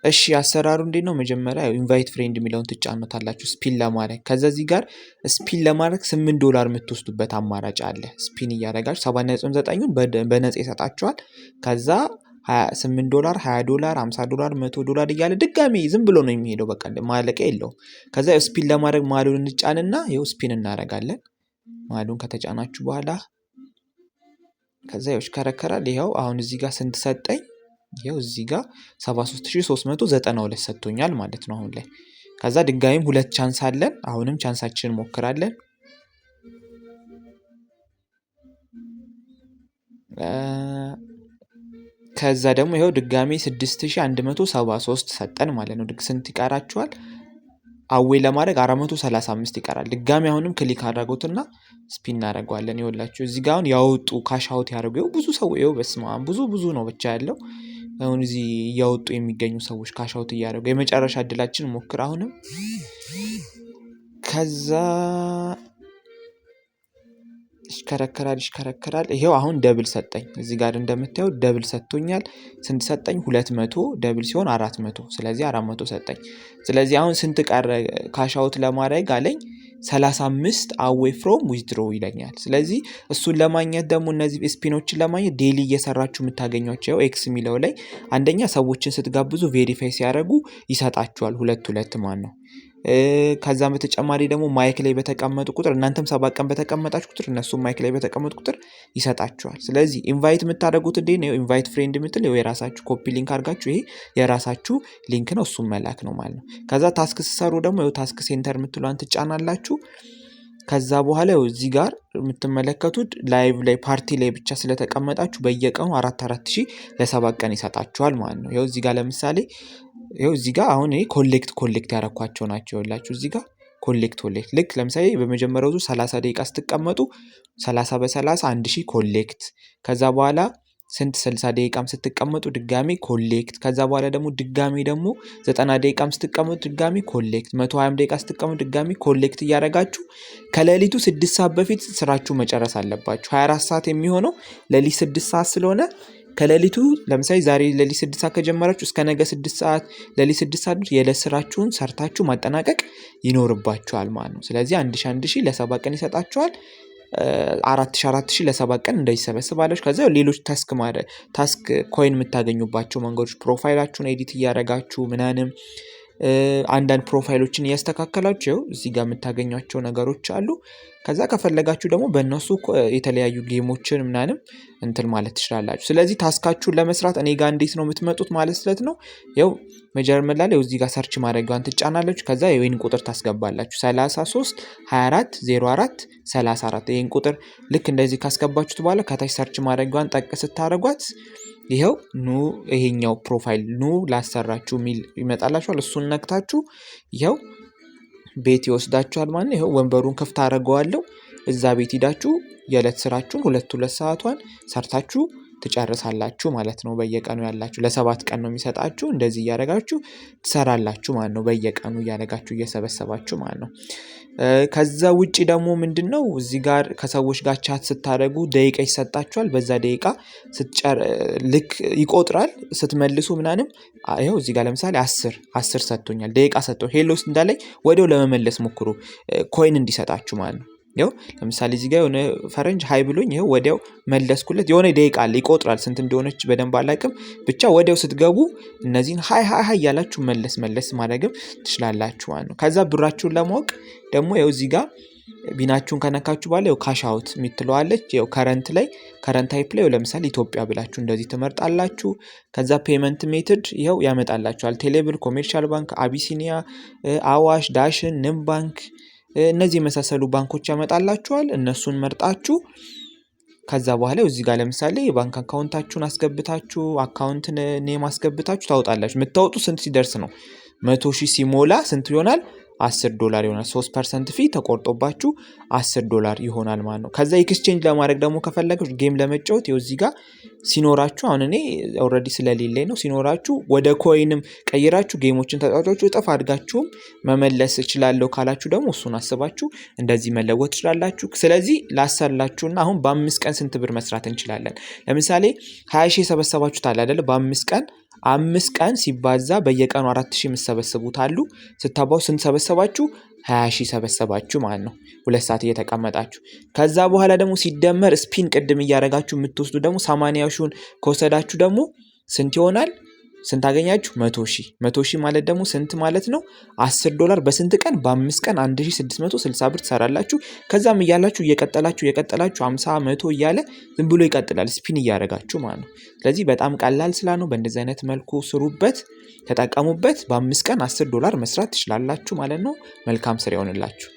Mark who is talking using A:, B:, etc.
A: እሺ አሰራሩ እንዴት ነው? መጀመሪያ ኢንቫይት ፍሬንድ የሚለውን ትጫኑታላችሁ ስፒን ለማድረግ። ከዛ እዚህ ጋር ስፒን ለማድረግ $8 የምትወስዱበት አማራጭ አለ። ስፒን እያደረጋችሁ 7.9ን በነፃ ይሰጣችኋል። ከዛ $8 $20 $50 $100 እያለ ድጋሚ ዝም ብሎ ነው የሚሄደው። በቃ ማለቂያ የለውም። ከዛ ስፒን ለማድረግ ማሉን እንጫንና ይኸው ስፒን እናደርጋለን። ማሉን ከተጫናችሁ በኋላ ከዛ ይሽከረከራል። ይኸው አሁን እዚህ ጋር ስንት ሰጠኝ? ይኸው እዚህ ጋር 73392 ሰጥቶኛል ማለት ነው አሁን ላይ። ከዛ ድጋሚም 2 ቻንስ አለን። አሁንም ቻንሳችንን ሞክራለን። ከዛ ደግሞ ይኸው ድጋሚ 6173 ሰጠን ማለት ነው። ስንት ይቀራችኋል? አዌ ለማድረግ 435 ይቀራል። ድጋሚ አሁንም ክሊክ አድርጉትና ስፒን እናደርገዋለን። ይኸውላችሁ እዚህ ጋር አሁን ያወጡ ካሽ አውት ያደርጉ ብዙ ሰው ይኸው በስማም ብዙ ነው ብቻ ያለው። አሁን እዚህ ያወጡ የሚገኙ ሰዎች ካሽ አውት እያደረጉ የመጨረሻ እድላችን ሞክር አሁንም። ከዛ ይሽከረከራል። ይሄው አሁን ደብል ሰጠኝ። እዚህ ጋር እንደምታዩት ደብል ሰጥቶኛል። ስንት ሰጠኝ? 200 ደብል ሲሆን 400። ስለዚህ 400 ሰጠኝ። ስለዚህ አሁን ስንት ቀረ ካሽ አውት ለማድረግ አለኝ? 35 away from withdraw ይለኛል። ስለዚህ እሱን ለማግኘት ደግሞ እነዚህ ስፒኖችን ለማግኘት ዴሊ እየሰራችሁ የምታገኟቸው ኤክስ ሚለው ላይ አንደኛ ሰዎችን ስትጋብዙ ቬሪፋይ ሲያደርጉ ይሰጣችኋል 2 ማን ነው። ከዛ በተጨማሪ ደግሞ ማይክ ላይ በተቀመጡ ቁጥር እናንተም 7 ቀን በተቀመጣችሁ ቁጥር እነሱም ማይክ ላይ በተቀመጡ ቁጥር ይሰጣችኋል። ስለዚህ ኢንቫይት የምታደርጉት እንዴ ነው? ኢንቫይት ፍሬንድ የምትል የራሳችሁ ኮፒ ሊንክ አድርጋችሁ ይሄ የራሳችሁ ሊንክ ነው፣ እሱም መላክ ነው ማለት ነው። ከዛ ታስክ ሲሰሩ ደግሞ ይኸው ታስክ ሴንተር የምትሏን ትጫናላችሁ። ከዛ በኋላ እዚህ ጋር የምትመለከቱት ላይቭ ላይ ፓርቲ ላይ ብቻ ስለተቀመጣችሁ በየቀኑ 4,000 ለ7 ቀን ይሰጣችኋል ማለት ነው። ይኸው እዚህ ጋር ለምሳሌ ይኸው እዚህ ጋር አሁን ይሄ ኮሌክት ያረኳቸው ናቸው። ይኸውላችሁ እዚህ ጋር ኮሌክት ልክ ለምሳሌ በመጀመሪያው ዙር 30 ደቂቃ ስትቀመጡ 30 በ30 1000 ኮሌክት። ከዛ በኋላ ስንት 60 ደቂቃም ስትቀመጡ ድጋሚ ኮሌክት። ከዛ በኋላ ደግሞ ድጋሚ ደግሞ 90 ደቂቃም ስትቀመጡ ድጋሚ ኮሌክት። 120 ደቂቃ ስትቀመጡ ድጋሚ ኮሌክት እያደረጋችሁ ከሌሊቱ 6 ሰዓት በፊት ስራችሁ መጨረስ አለባችሁ። 24 ሰዓት የሚሆነው ሌሊት 6 ሰዓት ስለሆነ ከሌሊቱ ለምሳሌ ዛሬ ሌሊት 6 ሰዓት ከጀመራችሁ እስከ ነገ 6 ሰዓት ሌሊት 6 ሰዓት የዕለት ስራችሁን ሰርታችሁ ማጠናቀቅ ይኖርባችኋል ማለት ነው። ስለዚህ 1000 ለ7 ቀን ይሰጣችኋል። 4000 ለ7 ቀን እንደይሰበስባለች። ከዛ ሌሎች ታስክ ኮይን የምታገኙባቸው መንገዶች ፕሮፋይላችሁን ኤዲት እያደረጋችሁ ምናንም አንዳንድ ፕሮፋይሎችን እያስተካከላችሁ እዚህ ጋር የምታገኟቸው ነገሮች አሉ። ከዛ ከፈለጋችሁ ደግሞ በእነሱ የተለያዩ ጌሞችን ምናንም እንትን ማለት ትችላላችሁ። ስለዚህ ታስካችሁን ለመስራት እኔ ጋር እንዴት ነው የምትመጡት ማለት ነው። ያው መጀመሪያ ላይ እዚህ ጋር ሰርች ማድረጊያውን ትጫናላችሁ። ከዛ የወይን ቁጥር ታስገባላችሁ 33 24 04 34 ይሄን ቁጥር ልክ እንደዚህ ካስገባችሁት በኋላ ከታች ሰርች ማድረጊያውን ጠቅ ስታደርጓት ይሄው ኑ ይሄኛው ፕሮፋይል ኑ ላሰራችሁ ሚል ይመጣላችኋል። እሱን ነክታችሁ ይሄው ቤት ይወስዳችኋል ማለት ነው። ይሄው ወንበሩን ክፍት አደርገዋለሁ። እዛ ቤት ሄዳችሁ የዕለት ስራችሁን 2 ሰዓቷን ሰርታችሁ ትጨርሳላችሁ ማለት ነው። በየቀኑ ያላችሁ ለ7 ቀን ነው የሚሰጣችሁ። እንደዚህ እያደረጋችሁ ትሰራላችሁ ማለት ነው። በየቀኑ እያደረጋችሁ እየሰበሰባችሁ ማለት ነው። ከዛ ውጪ ደግሞ ምንድነው እዚህ ጋር ከሰዎች ጋር ቻት ስታደርጉ ደቂቃ ይሰጣችኋል። በዛ ደቂቃ ልክ ይቆጥራል ስትመልሱ ምናንም ይሄው እዚህ ጋር ለምሳሌ 10 ሰጥቶኛል። ደቂቃ ሰጥቶ ሄሎስ እንዳለኝ ወዲያው ለመመለስ ሞክሩ ኮይን እንዲሰጣችሁ ማለት ነው። ይሄው ለምሳሌ እዚህ ጋር የሆነ ፈረንጅ ሃይ ብሎኝ ይሄው ወዲያው መለስኩለት። የሆነ ደቂቃ አለ ይቆጥራል። ስንት እንደሆነች በደንብ አላውቅም። ብቻ ወዲያው ስትገቡ እነዚህን ሃይ ያላችሁ መለስ ማድረግም ትችላላችሁ ማለት ነው። ከዛ ብራችሁን ለማወቅ ደግሞ ይሄው እዚህ ጋር ቢናችሁን ከነካችሁ በኋላ ይሄው ካሽ አውት የምትለዋለች። ይሄው ከረንት ታይፕ ላይ ለምሳሌ ኢትዮጵያ ብላችሁ እንደዚህ ትመርጣላችሁ። ከዛ ፔመንት ሜተድ ይሄው ያመጣላችኋል። ቴሌብር፣ ኮሜርሻል ባንክ፣ አቢሲኒያ፣ አዋሽ፣ ዳሽን፣ ንብ ባንክ እነዚህ የመሳሰሉ ባንኮች ያመጣላችኋል። እነሱን መርጣችሁ ከዛ በኋላ እዚህ ጋር ለምሳሌ የባንክ አካውንታችሁን አስገብታችሁ አካውንት ኔም አስገብታችሁ ታወጣላችሁ። የምታወጡ ስንት ሲደርስ ነው? 100,000 ሲሞላ ስንት ይሆናል? $10 ይሆናል። 3% ፊ ተቆርጦባችሁ $10 ይሆናል ማለት ነው። ከዛ ኤክስቼንጅ ለማድረግ ደግሞ ከፈለጋችሁ ጌም ለመጫወት ይኸው እዚህ ጋር ሲኖራችሁ አሁን እኔ ኦልሬዲ ስለሌለኝ ነው። ሲኖራችሁ ወደ ኮይንም ቀይራችሁ ጌሞችን ተጫውታችሁ እጥፍ አድርጋችሁም መመለስ እችላለሁ ካላችሁ ደግሞ እሱን አስባችሁ እንደዚህ መለወጥ ትችላላችሁ። ስለዚህ ላሰላችሁና አሁን በ5 ቀን ስንት ብር መስራት እንችላለን? ለምሳሌ 20,000 የሰበሰባችሁት አለ አይደል? በ5 ቀን 5 ቀን ሲባዛ በየቀኑ 4000 የምትሰበስቡት አሉ። ስታባው ስንት ሰበሰባችሁ? 20,000 ሰበሰባችሁ ማለት ነው። 2 ሰዓት እየተቀመጣችሁ ከዛ በኋላ ደግሞ ሲደመር ስፒን ቅድም እያደረጋችሁ የምትወስዱ ደግሞ 80,000ን ከወሰዳችሁ ደግሞ ስንት ይሆናል? ስንት አገኛችሁ? 100,000 ማለት ደግሞ ስንት ማለት ነው? $10 በስንት ቀን? በ5 ቀን 1660 ብር ትሰራላችሁ። ከዛም እያላችሁ እየቀጠላችሁ 50 100 እያለ ዝም ብሎ ይቀጥላል ስፒን እያደረጋችሁ ማለት ነው። ስለዚህ በጣም ቀላል ስራ ነው። በእንደዚህ አይነት መልኩ ስሩበት፣ ተጠቀሙበት። በ5 ቀን $10 መስራት ትችላላችሁ ማለት ነው። መልካም ስራ ይሆንላችሁ።